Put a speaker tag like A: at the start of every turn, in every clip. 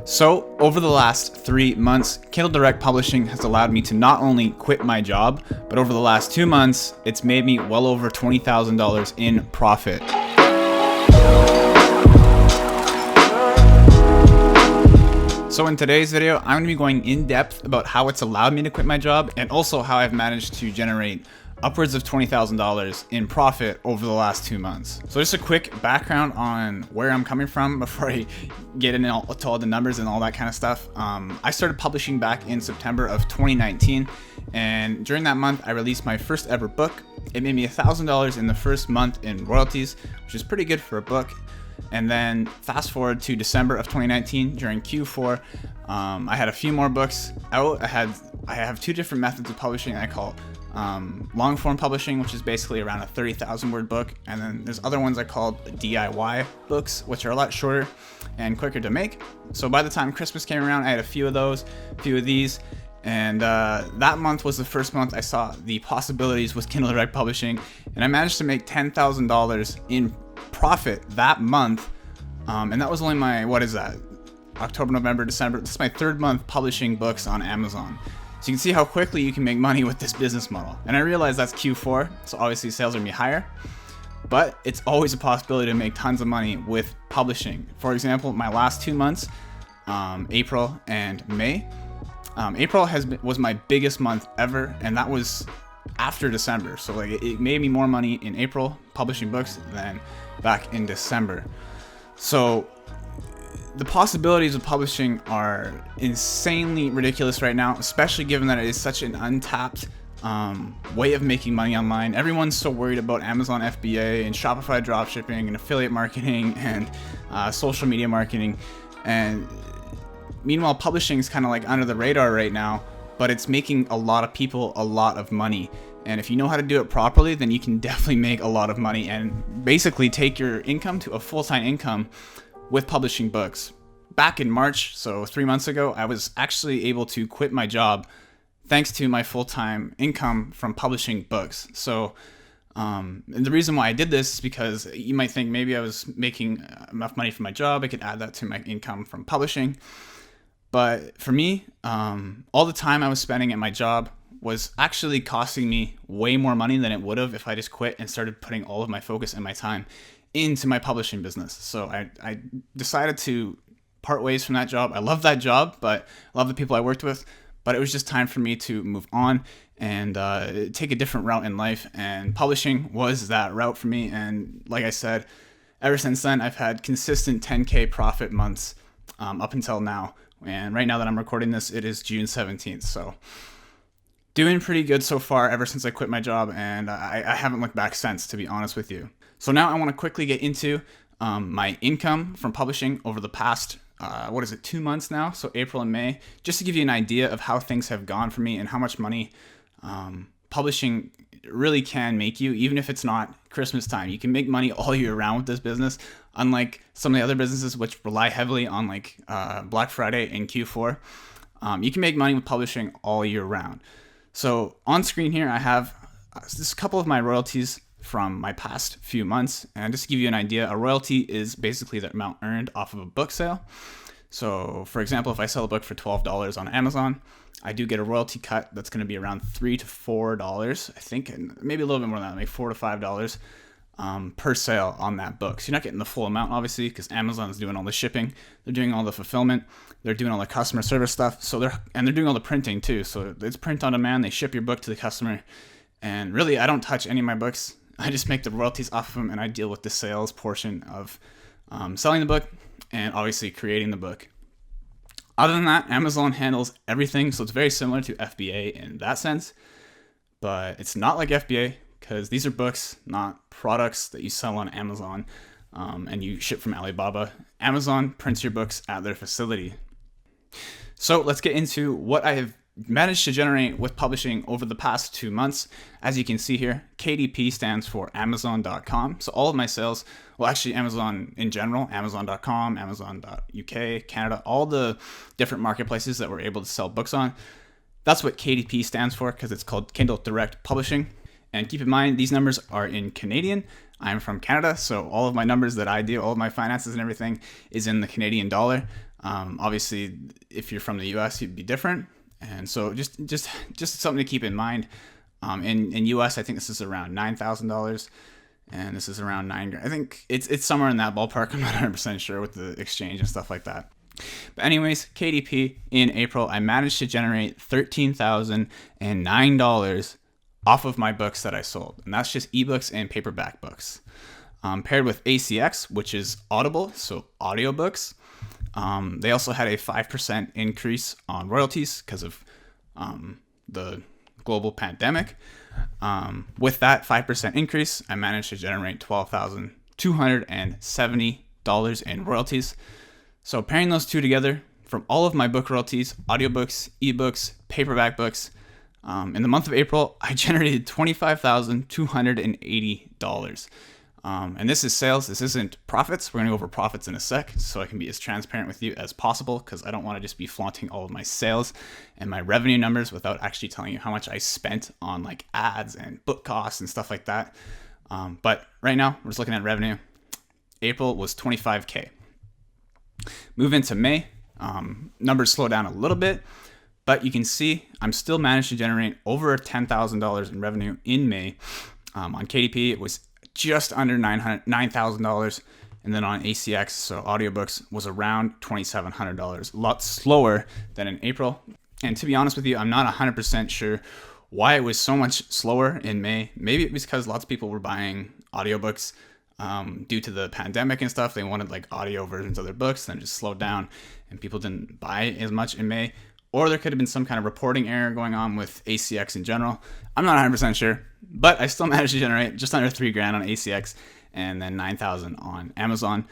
A: So, over the last 3 months, Kindle Direct Publishing has allowed me to not only quit my job, but over the last 2 months, it's made me well over $20,000 in profit. So in today's video, I'm going to be going in depth about how it's allowed me to quit my job and also how I've managed to generate upwards of $20,000 in profit over the last 2 months. So just a quick background on where I'm coming from before I get into all the numbers and all that kind of stuff. I started publishing back in September of 2019, and during that month, I released my first ever book. It made me $1,000 in the first month in royalties, which is pretty good for a book. And then fast forward to December of 2019 during Q4, I had a few more books out. I have two different methods of publishing I call long form publishing, which is basically around a 30,000 word book, and then there's other ones I called DIY books, which are a lot shorter and quicker to make. So by the time Christmas came around, I had a few of these, and that month was the first month I saw the possibilities with Kindle Direct Publishing, and I managed to make $10,000 in profit that month, and that was only my, October, November, December. This is my third month publishing books on Amazon. So you can see how quickly you can make money with this business model. And I realize that's Q4, so obviously sales are gonna be higher, but it's always a possibility to make tons of money with publishing. For example, my last 2 months, April and May. April was my biggest month ever, and that was after December. So like it made me more money in April publishing books than back in December. So the possibilities of publishing are insanely ridiculous right now, especially given that it is such an untapped way of making money online. Everyone's so worried about Amazon FBA and Shopify dropshipping and affiliate marketing and social media marketing. And meanwhile, publishing is kind of like under the radar right now, but it's making a lot of people a lot of money. And if you know how to do it properly, then you can definitely make a lot of money and basically take your income to a full-time income with publishing books. Back in March, so 3 months ago, I was actually able to quit my job thanks to my full-time income from publishing books. So and the reason why I did this is because you might think maybe I was making enough money from my job, I could add that to my income from publishing. But for me, all the time I was spending at my job was actually costing me way more money than it would have if I just quit and started putting all of my focus and my time into my publishing business. So I decided to part ways from that job. I love that job, but I love the people I worked with, but it was just time for me to move on and take a different route in life, and publishing was that route for me. And like I said, ever since then, I've had consistent 10K profit months up until now. And right now that I'm recording this, it is June 17th. So doing pretty good so far ever since I quit my job, and I haven't looked back since, to be honest with you. So now I want to quickly get into my income from publishing over the past, 2 months now, so April and May, just to give you an idea of how things have gone for me and how much money publishing really can make you, even if it's not Christmas time. You can make money all year round with this business, unlike some of the other businesses which rely heavily on like Black Friday and Q4. You can make money with publishing all year round. So on screen here, I have just a couple of my royalties from my past few months. And just to give you an idea, a royalty is basically the amount earned off of a book sale. So for example, if I sell a book for $12 on Amazon, I do get a royalty cut that's going to be around $3 to $4, I think, and maybe a little bit more than that, maybe $4 to $5 per sale on that book. So you're not getting the full amount, obviously, because Amazon's doing all the shipping, they're doing all the fulfillment, they're doing all the customer service stuff. So they're doing all the printing too. So it's print on demand. They ship your book to the customer, and really, I don't touch any of my books. I just make the royalties off of them, and I deal with the sales portion of selling the book and obviously creating the book. Other than that, Amazon handles everything, so it's very similar to FBA in that sense, but it's not like FBA because these are books, not products that you sell on Amazon and you ship from Alibaba. Amazon prints your books at their facility. So let's get into what I have managed to generate with publishing over the past 2 months. As you can see here, KDP stands for Amazon.com. So all of my sales, well, actually Amazon in general, Amazon.com, Amazon.uk, Canada, all the different marketplaces that we're able to sell books on. That's what KDP stands for, because it's called Kindle Direct Publishing. And keep in mind, these numbers are in Canadian. I'm from Canada, so all of my numbers that I do, all of my finances and everything is in the Canadian dollar. Obviously, if you're from the US, it'd be different. And so just something to keep in mind. In US, I think this is around $9,000, and this is around $9,000. I think it's somewhere in that ballpark. I'm not 100% sure with the exchange and stuff like that. But anyways, KDP in April, I managed to generate $13,009 off of my books that I sold, and that's just ebooks and paperback books. Paired with ACX, which is Audible, so audiobooks. They also had a 5% increase on royalties because of the global pandemic. With that 5% increase, I managed to generate $12,270 in royalties. So pairing those two together, from all of my book royalties, audiobooks, ebooks, paperback books, in the month of April, I generated $25,280. And this is sales. This isn't profits. We're going to go over profits in a sec, so I can be as transparent with you as possible, because I don't want to just be flaunting all of my sales and my revenue numbers without actually telling you how much I spent on like ads and book costs and stuff like that. But right now, we're just looking at revenue. April was $25K. Move into May. Numbers slow down a little bit, but you can see I'm still managed to generate over $10,000 in revenue in May. On KDP, it was just under $9,000, and then on ACX, so audiobooks, was around $2,700. A lot slower than in April. And to be honest with you, I'm not 100% sure why it was so much slower in May. Maybe it was because lots of people were buying audiobooks due to the pandemic and stuff. They wanted like audio versions of their books, then it just slowed down and people didn't buy as much in May. Or there could have been some kind of reporting error going on with ACX in general. I'm not 100% sure, but I still managed to generate just under $3,000 on ACX and then $9,000 on Amazon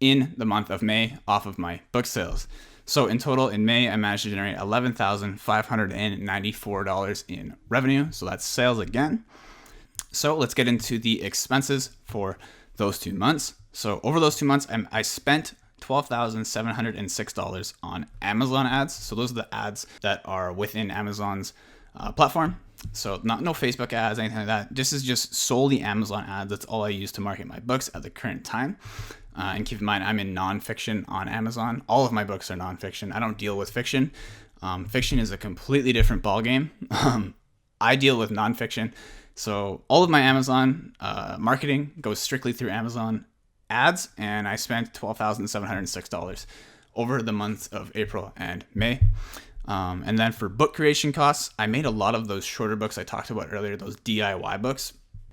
A: in the month of May off of my book sales. So in total, in May, I managed to generate $11,594 in revenue. So that's sales again. So let's get into the expenses for those 2 months. So over those 2 months, I spent $12,706 on Amazon ads. So those are the ads that are within Amazon's platform. So no Facebook ads, anything like that. This is just solely Amazon ads. That's all I use to market my books at the current time. And keep in mind, I'm in nonfiction on Amazon. All of my books are nonfiction. I don't deal with fiction. Fiction is a completely different ballgame. I deal with nonfiction. So all of my Amazon marketing goes strictly through Amazon ads, and I spent $12,706 over the months of April and May. And then for book creation costs, I made a lot of those shorter books I talked about earlier, those DIY books.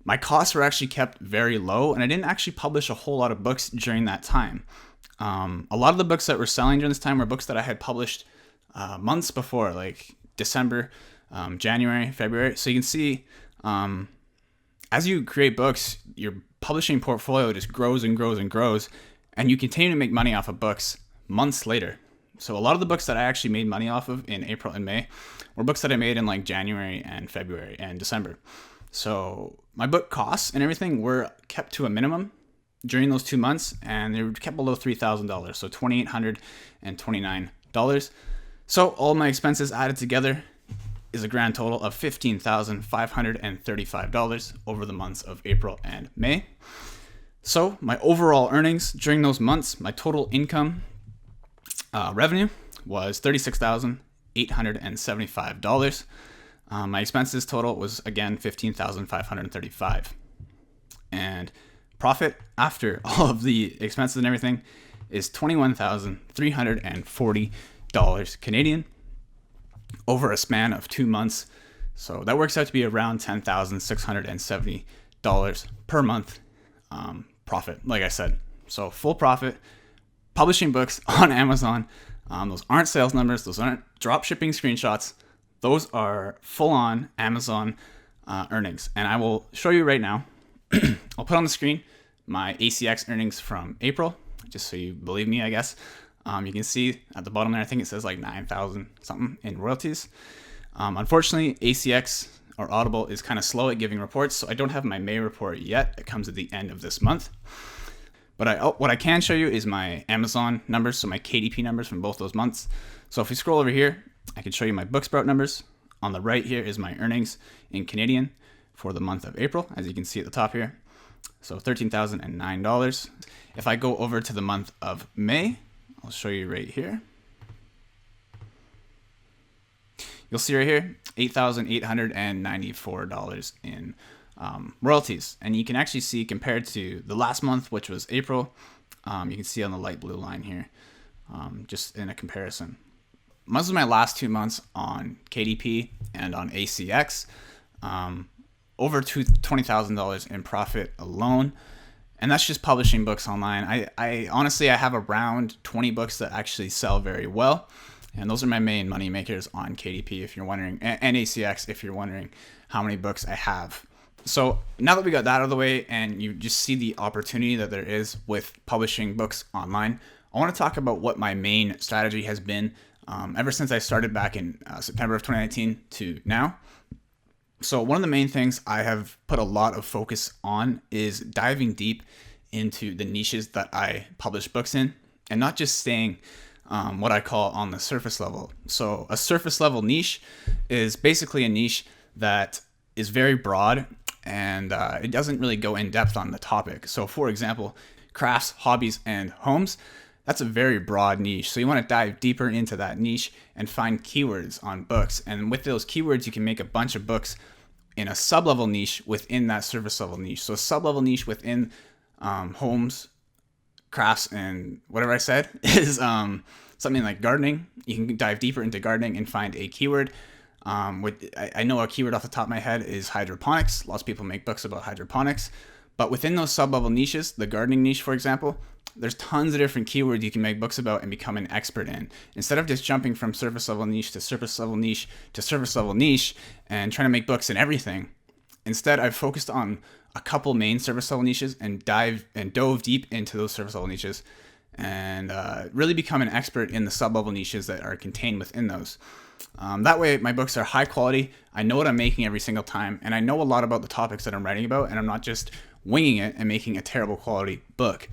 A: My costs were actually kept very low, and I didn't actually publish a whole lot of books during that time. A lot of the books that were selling during this time were books that I had published months before, like December, January, February. So you can see, as you create books, your publishing portfolio just grows and grows and grows, and you continue to make money off of books months later. So a lot of the books that I actually made money off of in April and May were books that I made in like January and February and December. So my book costs and everything were kept to a minimum during those 2 months, and they were kept below $3,000, so $2,829. So all my expenses added together is a grand total of $15,535 over the months of April and May. So my overall earnings during those months, my total income revenue was $36,875. My expenses total was again $15,535. And profit after all of the expenses and everything is $21,340 Canadian over a span of 2 months. So that works out to be around $10,670 per month profit, like I said. So full profit, publishing books on Amazon. Those aren't sales numbers. Those aren't drop shipping screenshots. Those are full-on Amazon earnings. And I will show you right now. I'll put on the screen my ACX earnings from April, just so you believe me, I guess. You can see at the bottom there, I think it says like 9,000 something in royalties. Unfortunately, ACX or Audible is kind of slow at giving reports, so I don't have my May report yet. It comes at the end of this month. But what I can show you is my Amazon numbers, so my KDP numbers from both those months. So if we scroll over here, I can show you my Booksprout numbers. On the right here is my earnings in Canadian. for the month of April, as you can see at the top here. So $13,009. If I go over to the month of May, I'll show you right here. You'll see right here, $8,894 in royalties. And you can actually see compared to the last month, which was April, you can see on the light blue line here, just in a comparison. Those are my last 2 months on KDP and on ACX. Over $20,000 in profit alone. And that's just publishing books online. I honestly, I have around 20 books that actually sell very well. And those are my main money makers on KDP, if you're wondering, and ACX, if you're wondering how many books I have. So now that we got that out of the way and you just see the opportunity that there is with publishing books online, I want to talk about what my main strategy has been ever since I started back in September of 2019 to now. So one of the main things I have put a lot of focus on is diving deep into the niches that I publish books in, and not just staying what I call on the surface level. So a surface level niche is basically a niche that is very broad and it doesn't really go in depth on the topic. So for example, crafts, hobbies, and homes, that's a very broad niche. So you want to dive deeper into that niche and find keywords on books. And with those keywords, you can make a bunch of books in a sub-level niche within that surface level niche. So a sub-level niche within homes, crafts, and whatever I said is something like gardening. You can dive deeper into gardening and find a keyword. I know a keyword off the top of my head is hydroponics. Lots of people make books about hydroponics. But within those sub-level niches, the gardening niche, for example, there's tons of different keywords you can make books about and become an expert in. Instead of just jumping from surface level niche to surface level niche to surface level niche and trying to make books in everything, instead I've focused on a couple main surface level niches and dove deep into those surface level niches and really become an expert in the sub-level niches that are contained within those. That way my books are high quality, I know what I'm making every single time, and I know a lot about the topics that I'm writing about, and I'm not just winging it and making a terrible quality book.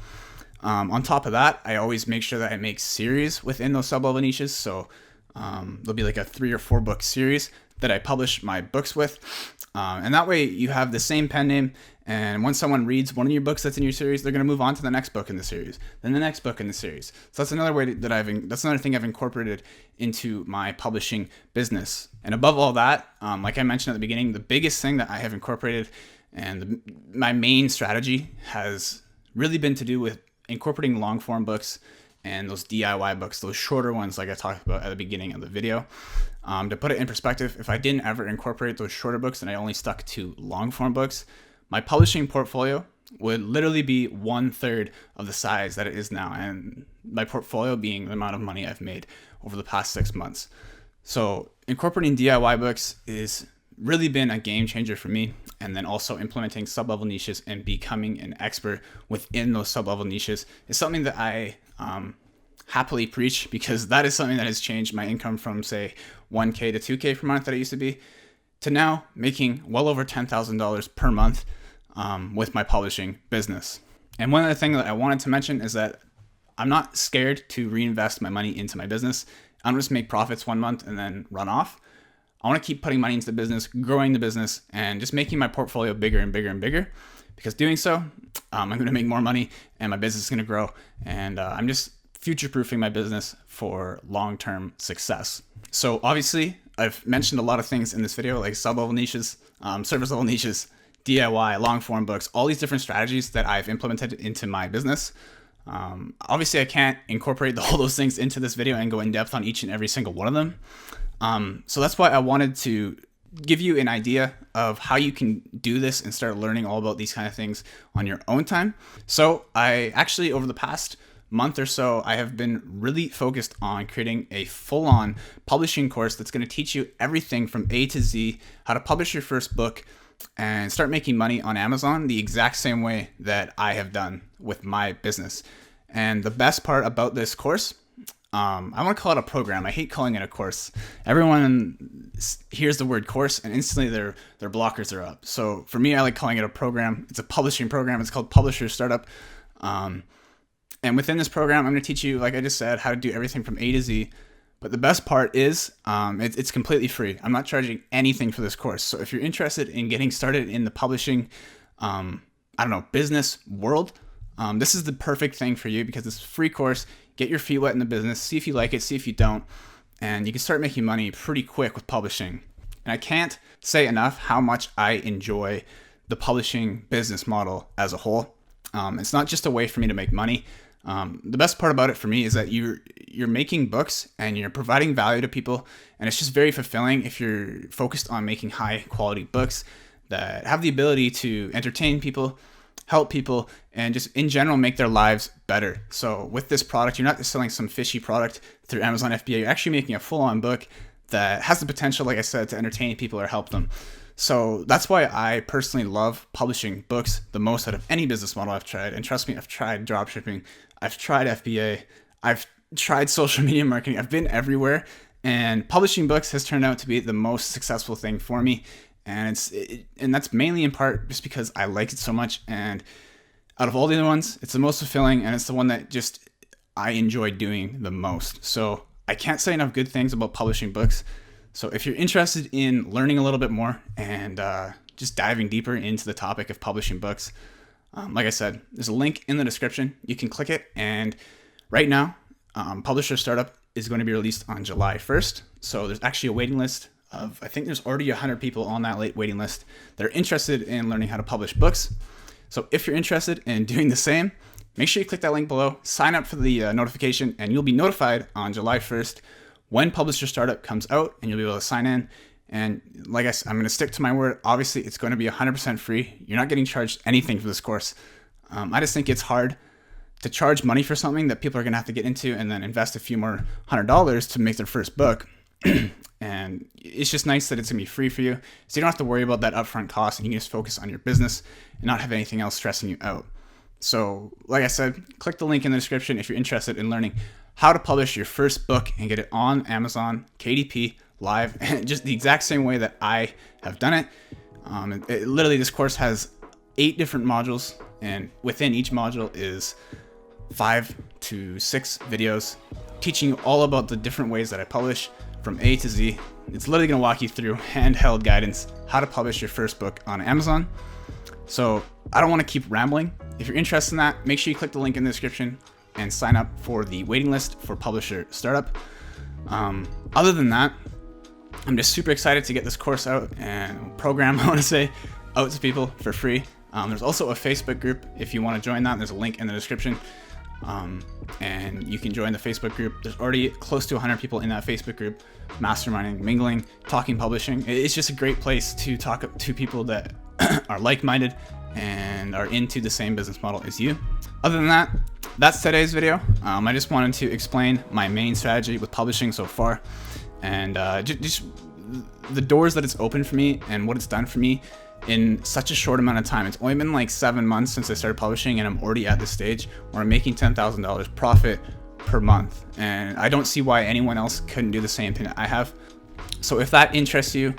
A: On top of that, I always make sure that I make series within those sub-level niches. So there'll be like a 3 or 4 book series that I publish my books with. And that way you have the same pen name. And when someone reads one of your books that's in your series, they're going to move on to the next book in the series, then the next book in the series. So that's another way that's another thing I've incorporated into my publishing business. And above all that, like I mentioned at the beginning, the biggest thing that I have incorporated and my main strategy has really been to do with incorporating long form books and those DIY books, those shorter ones like I talked about at the beginning of the video. To put it in perspective, if I didn't ever incorporate those shorter books and I only stuck to long form books, my publishing portfolio would literally be 1/3 of the size that it is now, and my portfolio being the amount of money I've made over the past 6 months. So incorporating DIY books is really been a game changer for me. And then also implementing sub-level niches and becoming an expert within those sub-level niches is something that I happily preach, because that is something that has changed my income from, say, 1K to 2K per month that it used to be, to now making well over $10,000 per month with my publishing business. And one other thing that I wanted to mention is that I'm not scared to reinvest my money into my business. I don't just make profits 1 month and then run off. I want to keep putting money into the business, growing the business, and just making my portfolio bigger and bigger and bigger. Because doing so, I'm going to make more money and my business is going to grow. And I'm just future-proofing my business for long-term success. So obviously, I've mentioned a lot of things in this video, like sub-level niches, surface-level niches, DIY, long-form books, all these different strategies that I've implemented into my business. Obviously, I can't incorporate all those things into this video and go in depth on each and every single one of them. So that's why I wanted to give you an idea of how you can do this and start learning all about these kind of things on your own time. So I actually, over the past month or so, I have been really focused on creating a full-on publishing course that's going to teach you everything from A to Z, how to publish your first book and start making money on Amazon the exact same way that I have done with my business. And the best part about this course, I want to call it a program. I hate calling it a course. Everyone hears the word course and instantly their blockers are up. So for me, I like calling it a program. It's a publishing program. It's called Publisher Startup. And within this program, I'm going to teach you, like I just said, how to do everything from A to Z, But the best part is it's completely free. I'm not charging anything for this course. So if you're interested in getting started in the publishing, business world, this is the perfect thing for you because it's a free course. Get your feet wet in the business, see if you like it, see if you don't, and you can start making money pretty quick with publishing. And I can't say enough how much I enjoy the publishing business model as a whole. It's not just a way for me to make money. The best part about it for me is that you're making books and you're providing value to people, and it's just very fulfilling if you're focused on making high quality books that have the ability to entertain people, help people, and just in general make their lives better. So with this product, you're not just selling some fishy product through Amazon FBA. You're actually making a full-on book that has the potential, like I said, to entertain people or help them. So that's why I personally love publishing books the most out of any business model I've tried. And trust me, I've tried dropshipping, I've tried FBA, I've tried social media marketing, I've been everywhere, and publishing books has turned out to be the most successful thing for me. And that's mainly in part just because I like it so much. And out of all the other ones, it's the most fulfilling, and it's the one that just I enjoy doing the most. So I can't say enough good things about publishing books. So if you're interested in learning a little bit more and just diving deeper into the topic of publishing books, like I said, there's a link in the description. You can click it. And right now, Publisher Startup is going to be released on July 1st. So there's actually a waiting list of, I think there's already 100 people on that late waiting list that are interested in learning how to publish books. So if you're interested in doing the same, make sure you click that link below, sign up for the notification, and you'll be notified on July 1st when Publisher Startup comes out, and you'll be able to sign in. And like I said, I'm going to stick to my word. Obviously, it's going to be 100% free. You're not getting charged anything for this course. I just think it's hard to charge money for something that people are going to have to get into and then invest a few more $100 to make their first book. And it's just nice that it's going to be free for you, so you don't have to worry about that upfront cost, and you can just focus on your business and not have anything else stressing you out. So like I said, click the link in the description if you're interested in learning how to publish your first book and get it on Amazon, KDP, live, just the exact same way that I have done it. Literally, this course has 8 different modules, and within each module is 5 to 6 videos teaching you all about the different ways that I publish from A to Z. It's literally going to walk you through handheld guidance, how to publish your first book on Amazon. So I don't want to keep rambling. If you're interested in that, make sure you click the link in the description and sign up for the waiting list for Publisher Startup. Other than that, I'm just super excited to get this course out and program, I want to say, out to people for free. There's also a Facebook group if you want to join that. There's a link in the description. And you can join the Facebook group. There's already close to 100 people in that Facebook group, masterminding, mingling, talking publishing. It's just a great place to talk to people that are like-minded and are into the same business model as you. Other than that, that's today's video. I just wanted to explain my main strategy with publishing so far, and just the doors that it's opened for me and what it's done for me in such a short amount of time. It's only been like 7 months since I started publishing, and I'm already at the stage where I'm making $10,000 profit per month. And I don't see why anyone else couldn't do the same thing that I have. So if that interests you,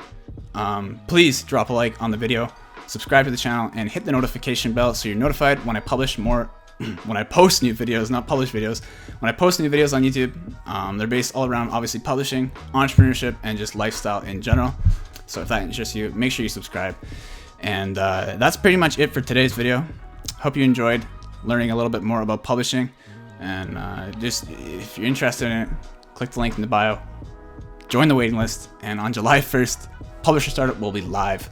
A: please drop a like on the video, subscribe to the channel, and hit the notification bell so you're notified when I publish more, when I post new videos, not publish videos. When I post new videos on YouTube, they're based all around obviously publishing, entrepreneurship, and just lifestyle in general. So if that interests you, make sure you subscribe. And that's pretty much it for today's video. Hope you enjoyed learning a little bit more about publishing. And just if you're interested in it, click the link in the bio, join the waiting list, and on July 1st, Publisher Startup will be live.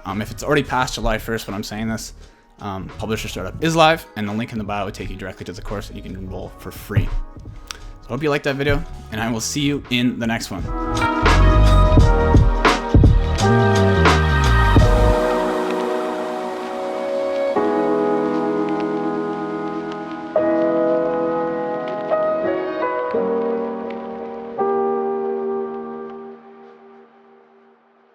A: If it's already past July 1st when I'm saying this, Publisher Startup is live, and the link in the bio will take you directly to the course, and you can enroll for free. So I hope you liked that video, and I will see you in the next one.